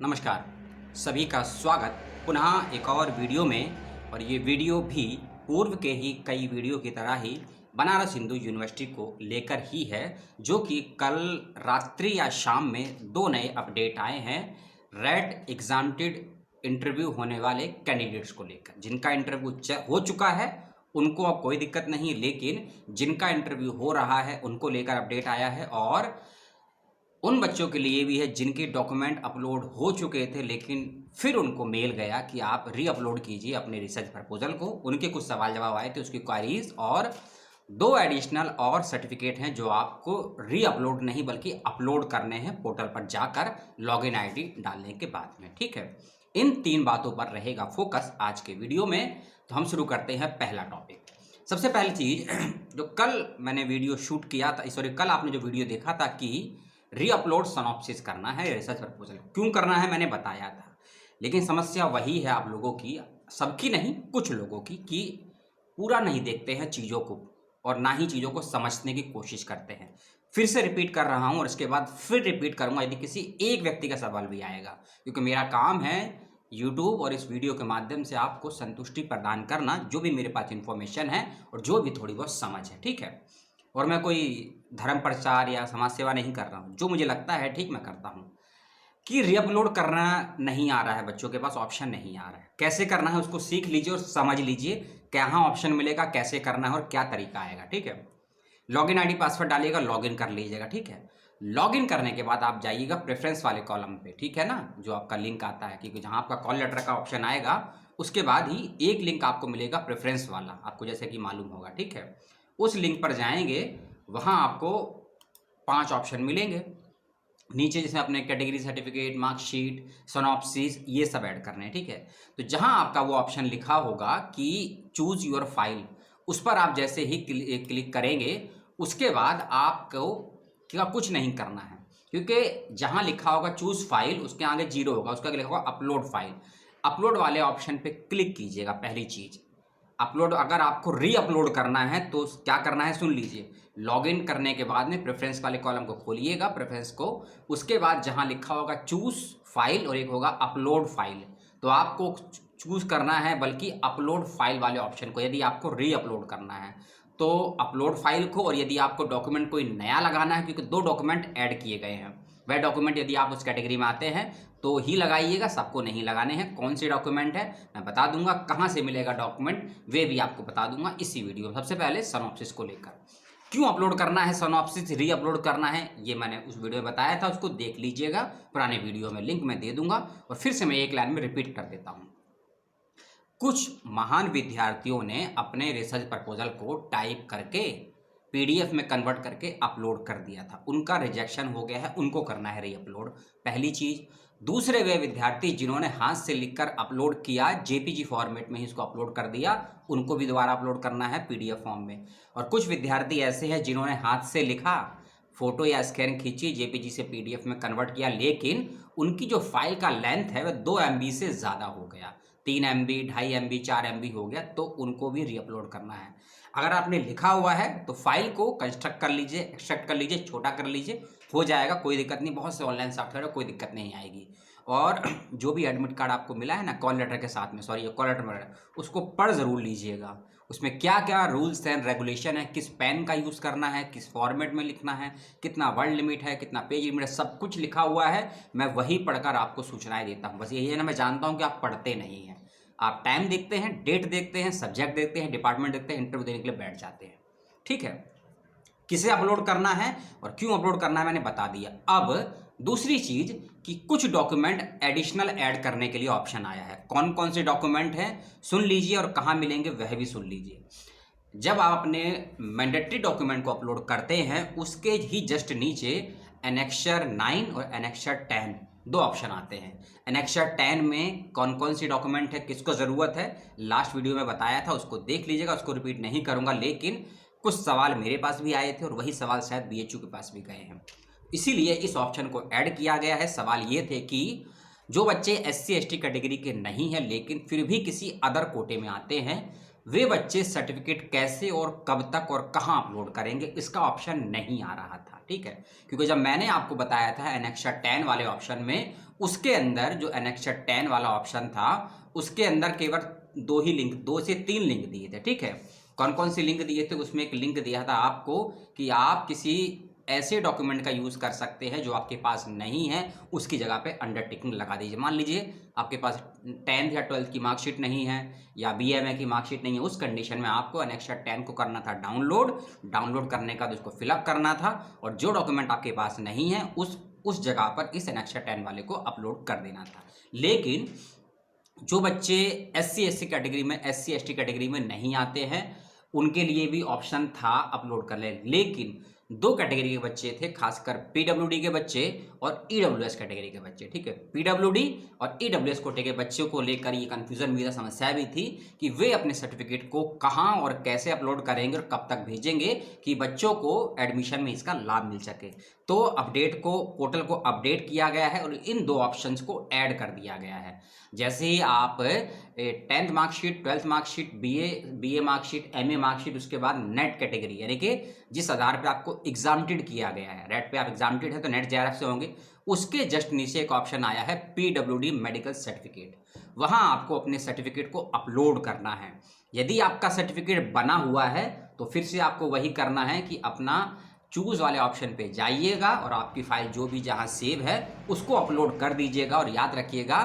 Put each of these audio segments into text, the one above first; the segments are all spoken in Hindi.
नमस्कार, सभी का स्वागत पुनः एक और वीडियो में। और ये वीडियो भी पूर्व के ही कई वीडियो की तरह ही बनारस हिंदू यूनिवर्सिटी को लेकर ही है, जो कि कल रात्रि या शाम में दो नए अपडेट आए हैं रेट एग्जाम्प्टेड इंटरव्यू होने वाले कैंडिडेट्स को लेकर। जिनका इंटरव्यू हो चुका है उनको अब कोई दिक्कत नहीं, लेकिन जिनका इंटरव्यू हो रहा है उनको लेकर अपडेट आया है। और उन बच्चों के लिए भी है जिनके डॉक्यूमेंट अपलोड हो चुके थे, लेकिन फिर उनको मेल गया कि आप री अपलोड कीजिए अपने रिसर्च प्रपोजल को। उनके कुछ सवाल जवाब आए थे, उसकी क्वारीज और दो एडिशनल और सर्टिफिकेट हैं जो आपको री अपलोड नहीं बल्कि अपलोड करने हैं पोर्टल पर जाकर लॉगिन आईडी डालने के बाद में। ठीक है, इन तीन बातों पर रहेगा फोकस आज के वीडियो में। तो हम शुरू करते हैं पहला टॉपिक। सबसे पहली चीज जो कल मैंने वीडियो शूट किया था, सॉरी कल आपने जो वीडियो देखा था कि री अपलोड सनॉप्सिस करना है रिसर्च प्रपोजल, क्यों करना है मैंने बताया था। लेकिन समस्या वही है आप लोगों की, सबकी नहीं कुछ लोगों की, कि पूरा नहीं देखते हैं चीज़ों को और ना ही चीज़ों को समझने की कोशिश करते हैं। फिर से रिपीट कर रहा हूं और इसके बाद फिर रिपीट करूंगा यदि किसी एक व्यक्ति का सवाल भी आएगा, क्योंकि मेरा काम है यूट्यूब और इस वीडियो के माध्यम से आपको संतुष्टि प्रदान करना, जो भी मेरे पास इंफॉर्मेशन है और जो भी थोड़ी बहुत समझ है। ठीक है, और मैं कोई धर्म प्रचार या समाज सेवा नहीं कर रहा हूँ, जो मुझे लगता है ठीक मैं करता हूँ। कि रीअपलोड करना नहीं आ रहा है, बच्चों के पास ऑप्शन नहीं आ रहा है, कैसे करना है उसको सीख लीजिए और समझ लीजिए कहाँ ऑप्शन मिलेगा, कैसे करना है और क्या तरीका आएगा। ठीक है, लॉगिन आईडी पासवर्ड डालिएगा, लॉगिन कर लीजिएगा। ठीक है, लॉगिन करने के बाद आप जाइएगा प्रेफरेंस वाले कॉलम पे, ठीक है ना, जो आपका लिंक आता है, क्योंकि जहाँ आपका कॉल लेटर का ऑप्शन आएगा उसके बाद ही एक लिंक आपको मिलेगा प्रेफरेंस वाला, आपको जैसे कि मालूम होगा। ठीक है, उस लिंक पर जाएंगे, वहाँ आपको 5 ऑप्शन मिलेंगे नीचे, जिसमें अपने कैटेगरी सर्टिफिकेट, मार्कशीट, सोनॉप्सिस ये सब ऐड करने हैं। ठीक है, तो जहां आपका वो ऑप्शन लिखा होगा कि चूज योर फाइल, उस पर आप जैसे ही क्लिक करेंगे उसके बाद आपको क्या कुछ नहीं करना है, क्योंकि जहां लिखा होगा चूज फाइल उसके आगे 0 होगा, उसका लिखा होगा अपलोड फाइल। अपलोड वाले ऑप्शन पे क्लिक कीजिएगा। पहली चीज अपलोड, अगर आपको री अपलोड करना है तो क्या करना है सुन लीजिए। लॉगिन करने के बाद में प्रेफरेंस वाले कॉलम को खोलिएगा, प्रेफरेंस को, उसके बाद जहां लिखा होगा चूज फाइल और एक होगा अपलोड फाइल, तो आपको चूज करना है बल्कि अपलोड फाइल वाले ऑप्शन को, यदि आपको री अपलोड करना है तो अपलोड फाइल को। और यदि आपको डॉक्यूमेंट कोई नया लगाना है, क्योंकि 2 डॉक्यूमेंट ऐड किए गए हैं, वह डॉक्यूमेंट यदि आप उस कैटेगरी में आते हैं तो ही लगाइएगा, सबको नहीं लगाने हैं। कौन से डॉक्यूमेंट है मैं बता दूंगा, कहाँ से मिलेगा डॉक्यूमेंट वे भी आपको बता दूंगा इसी वीडियो में। सबसे पहले सनॉप्सिस को लेकर क्यों अपलोड करना है, सनॉप्सिस री अपलोड करना है, ये मैंने उस वीडियो में बताया था, उसको देख लीजिएगा, पुराने वीडियो में लिंक मैं दे दूंगा। और फिर से मैं एक लाइन में रिपीट कर देता हूँ। कुछ महान विद्यार्थियों ने अपने रिसर्च प्रपोजल को टाइप करके पीडीएफ में कन्वर्ट करके अपलोड कर दिया था, उनका रिजेक्शन हो गया है, उनको करना है री अपलोड, पहली चीज। दूसरे वे विद्यार्थी जिन्होंने हाथ से लिखकर अपलोड किया, जेपीजी फॉर्मेट में ही इसको अपलोड कर दिया, उनको भी दोबारा अपलोड करना है पीडीएफ फॉर्म में। और कुछ विद्यार्थी ऐसे हैं जिन्होंने हाथ से लिखा, फोटो या स्कैन खींची, जेपीजी से पीडीएफ में कन्वर्ट किया, लेकिन उनकी जो फाइल का लेंथ है वह 2 MB से ज़्यादा हो गया, 3 MB, 2.5 MB, 4 MB हो गया, तो उनको भी री अपलोड करना है। अगर आपने लिखा हुआ है तो फाइल को कंस्ट्रक्ट कर लीजिए, एक्सट्रैक्ट कर लीजिए, छोटा कर लीजिए, हो जाएगा, कोई दिक्कत नहीं, बहुत से ऑनलाइन सॉफ्टवेयर है, कोई दिक्कत नहीं आएगी। और जो भी एडमिट कार्ड आपको मिला है ना कॉल लेटर के साथ में, सॉरी कॉल लेटर में, उसको पढ़ ज़रूर लीजिएगा, उसमें क्या क्या रूल्स एंड रेगुलेशन है, किस पेन का यूज़ करना है, किस फॉर्मेट में लिखना है, कितना वर्ड लिमिट है, कितना पेज लिमिट है, सब कुछ लिखा हुआ है। मैं वही पढ़कर आपको सूचनाएं देता हूँ। बस यही है ना, मैं जानता हूँ कि आप पढ़ते नहीं हैं, आप टाइम देखते हैं, डेट देखते हैं, सब्जेक्ट देखते हैं, डिपार्टमेंट देखते हैं, इंटरव्यू देने के लिए बैठ जाते हैं। ठीक है, किसे अपलोड करना है और क्यों अपलोड करना है मैंने बता दिया। अब दूसरी चीज कि कुछ डॉक्यूमेंट एडिशनल ऐड करने के लिए ऑप्शन आया है। कौन कौन से डॉक्यूमेंट हैं सुन लीजिए, और कहाँ मिलेंगे वह भी सुन लीजिए। जब आप अपने मैंडेटरी डॉक्यूमेंट को अपलोड करते हैं उसके ही जस्ट नीचे एनेक्सर 9 और एनेक्सर 10 2 ऑप्शन आते हैं। एनेक्सर 10 में कौन कौन सी डॉक्यूमेंट है, किसको ज़रूरत है, लास्ट वीडियो में बताया था, उसको देख लीजिएगा, उसको रिपीट नहीं करूंगा। लेकिन कुछ सवाल मेरे पास भी आए थे और वही सवाल शायद बीएचयू के पास भी गए हैं, इसीलिए इस ऑप्शन को ऐड किया गया है। सवाल ये थे कि जो बच्चे SC ST कैटेगरी के नहीं हैं लेकिन फिर भी किसी अदर कोटे में आते हैं, वे बच्चे सर्टिफिकेट कैसे और कब तक और कहां अपलोड करेंगे, इसका ऑप्शन नहीं आ रहा था। ठीक है, क्योंकि जब मैंने आपको बताया था एनेक्सर 10 वाले ऑप्शन में, उसके अंदर जो एनेक्सर 10 वाला ऑप्शन था उसके अंदर केवल 2 ही लिंक, 2 से 3 लिंक दिए थे। ठीक है, कौन कौन से लिंक दिए थे? उसमें एक लिंक दिया था आपको कि आप किसी ऐसे डॉक्यूमेंट का यूज़ कर सकते हैं जो आपके पास नहीं है, उसकी जगह पे अंडरटेकिंग लगा दीजिए। मान लीजिए आपके पास 10th या 12th की मार्कशीट नहीं है या BMA की मार्कशीट नहीं है, उस कंडीशन में आपको एनेक्सर 10 को करना था डाउनलोड करने का, तो उसको फिलअप करना था और जो डॉक्यूमेंट आपके पास नहीं है उस जगह पर इस एनेक्सर 10 वाले को अपलोड कर देना था। लेकिन जो बच्चे SC/SC कैटेगरी में, SC/ST कैटेगरी में नहीं आते हैं, उनके लिए भी ऑप्शन था अपलोड कर ले, लेकिन 2 कैटेगरी के बच्चे थे, खासकर PWD के बच्चे और EWS कैटेगरी के बच्चे। ठीक है, PWD और EWS कोटे के बच्चों को लेकर ये कन्फ्यूजन भी था, समस्या भी थी कि वे अपने सर्टिफिकेट को कहाँ और कैसे अपलोड करेंगे और कब तक भेजेंगे कि बच्चों को एडमिशन में इसका लाभ मिल सके। तो पोर्टल को अपडेट किया गया है और इन 2 ऑप्शंस को ऐड कर दिया गया है। जैसे ही आप 10th marksheet, 12th marksheet, BA marksheet, MA marksheet, उसके बाद नेट कैटेगरी, यानी कि जिस आधार पे आपको एग्जामिटेड किया गया है, रेट पे आप एग्जामिटेड है तो नेट JRF से होंगे, उसके जस्ट नीचे एक ऑप्शन आया है PWD मेडिकल सर्टिफिकेट। वहां आपको अपने सर्टिफिकेट को अपलोड करना है। यदि आपका सर्टिफिकेट बना हुआ है तो फिर से आपको वही करना है कि अपना चूज वाले ऑप्शन पे जाइएगा और आपकी फाइल जो भी जहां सेव है उसको अपलोड कर दीजिएगा। और याद रखिएगा,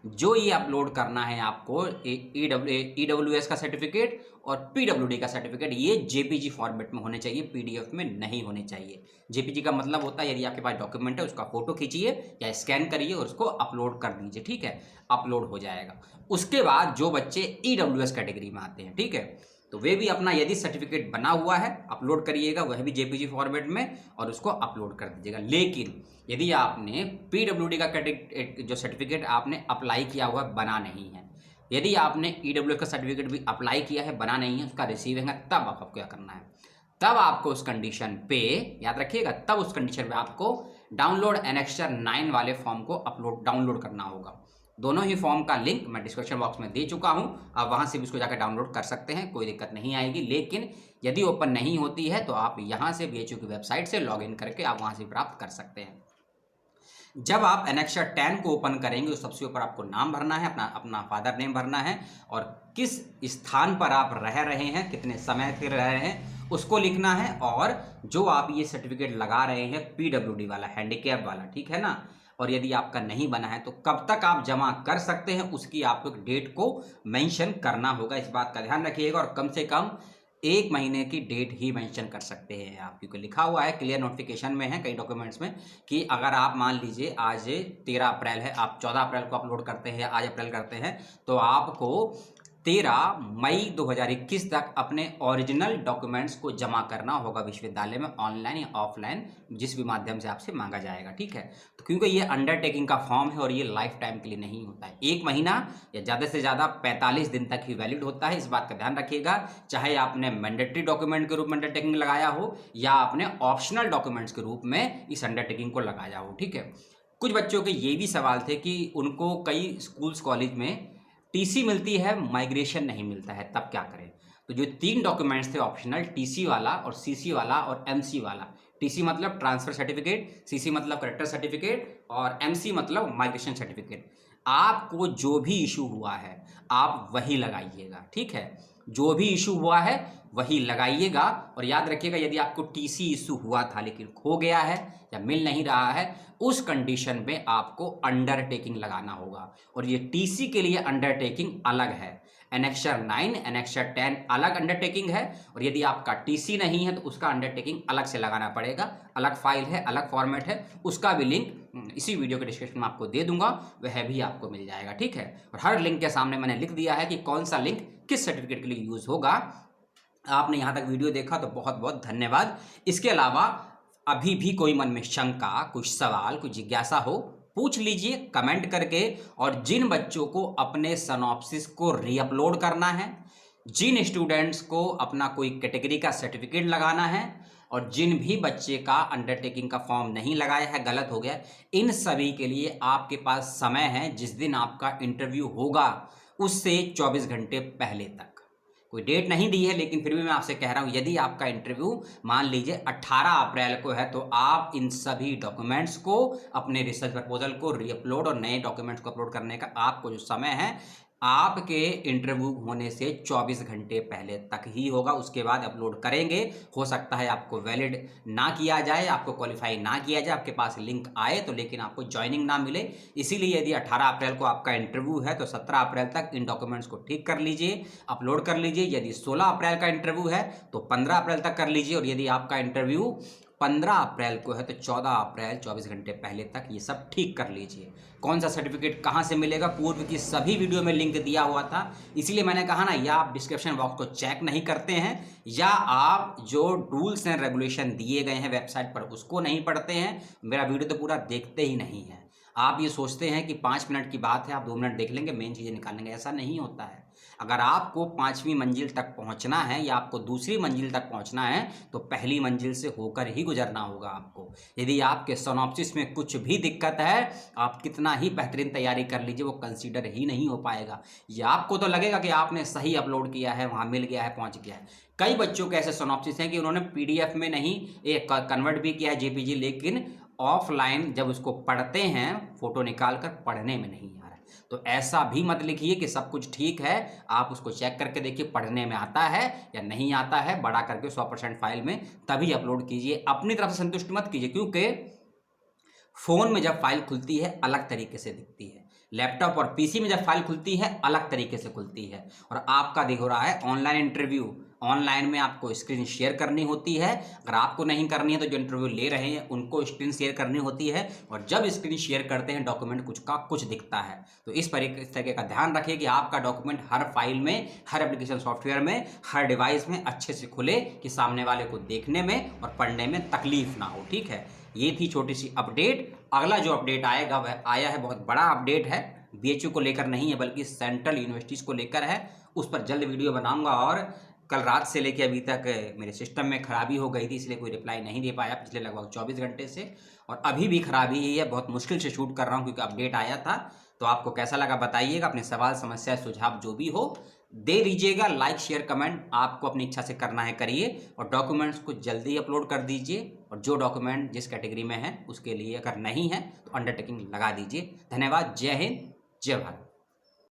जो ये अपलोड करना है आपको EWS का सर्टिफिकेट और PWD का सर्टिफिकेट, ये JPG फॉर्मेट में होने चाहिए, PDF में नहीं होने चाहिए। JPG का मतलब होता है यदि आपके पास डॉक्यूमेंट है उसका फोटो खींचिए या स्कैन करिए और उसको अपलोड कर दीजिए। ठीक है, अपलोड हो जाएगा। उसके बाद जो बच्चे EWS कैटेगरी में आते हैं, ठीक है, तो वे भी अपना यदि सर्टिफिकेट बना हुआ है अपलोड करिएगा, वह भी JPG फॉर्मेट में, और उसको अपलोड कर दीजिएगा। लेकिन यदि आपने PWD का जो सर्टिफिकेट आपने अप्लाई किया हुआ बना नहीं है, यदि आपने EWS का सर्टिफिकेट भी अप्लाई किया है बना नहीं है, उसका रिसीविंग है, तब आपको क्या करना है? तब आपको उस कंडीशन पे, याद रखिएगा, तब उस कंडीशन पे आपको डाउनलोड एनेक्सर 9 वाले फॉर्म को डाउनलोड करना होगा। दोनों ही फॉर्म का लिंक मैं डिस्क्रिप्शन बॉक्स में दे चुका हूं, आप वहां से भी उसको जाकर डाउनलोड कर सकते हैं, कोई दिक्कत नहीं आएगी। लेकिन यदि ओपन नहीं होती है तो आप यहां से BHU की वेबसाइट से लॉगिन करके आप वहां से प्राप्त कर सकते हैं। जब आप एनेक्सर 10 को ओपन करेंगे तो सबसे ऊपर आपको नाम भरना है, अपना फादर नेम भरना है और किस स्थान पर आप रह रहे हैं, कितने समय से रह रहे हैं उसको लिखना है, और जो आप ये सर्टिफिकेट लगा रहे हैं PWD वाला, हैंडीकैप वाला, ठीक है ना, और यदि आपका नहीं बना है तो कब तक आप जमा कर सकते हैं उसकी आपको एक डेट को मेंशन करना होगा। इस बात का ध्यान रखिएगा और कम से कम 1 महीने की डेट ही मेंशन कर सकते हैं आप, क्योंकि लिखा हुआ है क्लियर नोटिफिकेशन में है कई डॉक्यूमेंट्स में कि अगर आप मान लीजिए आज 13 अप्रैल है, आप 14 अप्रैल को अपलोड करते हैं या आज अप्रैल करते हैं, तो आपको 13 मई 2021 तक अपने ओरिजिनल डॉक्यूमेंट्स को जमा करना होगा विश्वविद्यालय में, ऑनलाइन या ऑफलाइन, जिस भी माध्यम से आपसे मांगा जाएगा। ठीक है, तो क्योंकि ये अंडरटेकिंग का फॉर्म है और ये लाइफ टाइम के लिए नहीं होता है, 1 महीना या ज़्यादा से ज़्यादा 45 दिन तक ही वैलिड होता है। इस बात का ध्यान रखिएगा, चाहे आपने मैंडेटरी डॉक्यूमेंट के रूप में अंडरटेकिंग लगाया हो या आपने ऑप्शनल डॉक्यूमेंट्स के रूप में इस अंडरटेकिंग को लगाया हो। ठीक है, कुछ बच्चों के ये भी सवाल थे कि उनको कई स्कूल्स कॉलेज में TC मिलती है, माइग्रेशन नहीं मिलता है, तब क्या करें? तो जो 3 डॉक्यूमेंट्स थे ऑप्शनल, TC वाला और CC वाला और MC वाला, TC मतलब ट्रांसफर सर्टिफिकेट, CC मतलब करेक्टर सर्टिफिकेट और MC मतलब माइग्रेशन सर्टिफिकेट, आपको जो भी इशू हुआ है आप वही लगाइएगा। ठीक है, जो भी इशू हुआ है वही लगाइएगा और याद रखिएगा, यदि आपको TC इशू हुआ था लेकिन खो गया है या मिल नहीं रहा है, उस कंडीशन में आपको अंडरटेकिंग लगाना होगा। और ये TC के लिए अंडरटेकिंग अलग है, एनेक्सर 9, एनेक्सर 10 अलग अंडरटेकिंग है, और यदि आपका TC नहीं है तो उसका अंडरटेकिंग अलग से लगाना पड़ेगा, अलग फाइल है, अलग फॉर्मेट है, उसका भी लिंक इसी वीडियो के डिस्क्रिप्शन में आपको दे दूंगा, वह भी आपको मिल जाएगा। ठीक है, और हर लिंक के सामने मैंने लिख दिया है कि कौन सा लिंक किस सर्टिफिकेट के लिए यूज होगा। आपने यहाँ तक वीडियो देखा तो बहुत बहुत धन्यवाद। इसके अलावा अभी भी कोई मन में शंका, कुछ सवाल, कुछ जिज्ञासा हो, पूछ लीजिए कमेंट करके। और जिन बच्चों को अपने सिनॉप्सिस को रीअपलोड करना है, जिन स्टूडेंट्स को अपना कोई कैटेगरी का सर्टिफिकेट लगाना है और जिन भी बच्चे का अंडरटेकिंग का फॉर्म नहीं लगाया है, गलत हो गया, इन सभी के लिए आपके पास समय है, जिस दिन आपका इंटरव्यू होगा उससे 24 घंटे पहले तक। कोई डेट नहीं दी है, लेकिन फिर भी मैं आपसे कह रहा हूँ यदि आपका इंटरव्यू मान लीजिए 18 अप्रैल को है, तो आप इन सभी डॉक्यूमेंट्स को, अपने रिसर्च प्रपोजल को रीअपलोड और नए डॉक्यूमेंट्स को अपलोड करने का आपको जो समय है, आपके इंटरव्यू होने से 24 घंटे पहले तक ही होगा। उसके बाद अपलोड करेंगे। हो सकता है आपको वैलिड ना किया जाए, आपको क्वालिफाई ना किया जाए, आपके पास लिंक आए तो, लेकिन आपको ज्वाइनिंग ना मिले। इसीलिए यदि 18 अप्रैल को आपका इंटरव्यू है तो 17 अप्रैल तक इन डॉक्यूमेंट्स को ठीक कर लीजिए, अपलोड कर लीजिए। यदि 16 अप्रैल का इंटरव्यू है तो 15 अप्रैल तक कर लीजिए, और यदि आपका इंटरव्यू 15 अप्रैल को है तो 14 अप्रैल 24 घंटे पहले तक ये सब ठीक कर लीजिए। कौन सा सर्टिफिकेट कहाँ से मिलेगा, पूर्व की सभी वीडियो में लिंक दिया हुआ था। इसीलिए मैंने कहा ना, या आप डिस्क्रिप्शन बॉक्स को चेक नहीं करते हैं, या आप जो रूल्स एंड रेगुलेशन दिए गए हैं वेबसाइट पर उसको नहीं पढ़ते हैं। मेरा वीडियो तो पूरा देखते ही नहीं है। आप ये सोचते हैं कि 5 मिनट की बात है, आप 2 मिनट देख लेंगे, मेन चीज़ें निकाल लेंगे। ऐसा नहीं होता है। अगर आपको 5वीं मंजिल तक पहुंचना है या आपको दूसरी मंजिल तक पहुंचना है तो पहली मंजिल से होकर ही गुजरना होगा आपको। यदि आपके सिनॉप्सिस में कुछ भी दिक्कत है, आप कितना ही बेहतरीन तैयारी कर लीजिए, वो कंसीडर ही नहीं हो पाएगा। या आपको तो लगेगा कि आपने सही अपलोड किया है, वहाँ मिल गया है, पहुँच गया है। कई बच्चों के ऐसे सिनॉप्सिस हैं कि उन्होंने PDF में नहीं एक कन्वर्ट भी किया है JPG, लेकिन ऑफलाइन जब उसको पढ़ते हैं, फोटो निकाल कर, पढ़ने में नहीं आ रहा है। तो ऐसा भी मत लिखिए कि सब कुछ ठीक है। आप उसको चेक करके देखिए पढ़ने में आता है या नहीं आता है, बड़ा करके 100% फाइल में तभी अपलोड कीजिए। अपनी तरफ से संतुष्ट मत कीजिए, क्योंकि फ़ोन में जब फाइल खुलती है अलग तरीके से दिखती है, लैपटॉप और PC में जब फाइल खुलती है अलग तरीके से खुलती है। और आपका दिख रहा है ऑनलाइन इंटरव्यू, ऑनलाइन में आपको स्क्रीन शेयर करनी होती है। अगर आपको नहीं करनी है तो जो इंटरव्यू ले रहे हैं उनको स्क्रीन शेयर करनी होती है, और जब स्क्रीन शेयर करते हैं डॉक्यूमेंट कुछ का कुछ दिखता है। तो इस तरीके का ध्यान रखिए कि आपका डॉक्यूमेंट हर फाइल में, हर एप्लीकेशन सॉफ्टवेयर में, हर डिवाइस में अच्छे से खुले, कि सामने वाले को देखने में और पढ़ने में तकलीफ ना हो। ठीक है, ये थी छोटी सी अपडेट। अगला जो अपडेट आएगा वह आया है, बहुत बड़ा अपडेट है। BHU को लेकर नहीं है बल्कि सेंट्रल यूनिवर्सिटीज़ को लेकर है। उस पर जल्द वीडियो बनाऊंगा। और कल रात से लेकर अभी तक मेरे सिस्टम में खराबी हो गई थी, इसलिए कोई रिप्लाई नहीं दे पाया पिछले लगभग 24 घंटे से, और अभी भी खराबी ही है। बहुत मुश्किल से शूट कर रहा हूँ क्योंकि अपडेट आया था। तो आपको कैसा लगा बताइएगा। अपने सवाल, समस्या, सुझाव जो भी हो दे दीजिएगा। लाइक, शेयर, कमेंट आपको अपनी इच्छा से करना है करिए, और डॉक्यूमेंट्स को जल्दी अपलोड कर दीजिए। और जो डॉक्यूमेंट जिस कैटेगरी में है उसके लिए अगर नहीं है तो अंडरटेकिंग लगा दीजिए। धन्यवाद। जय हिंद, जय भारत।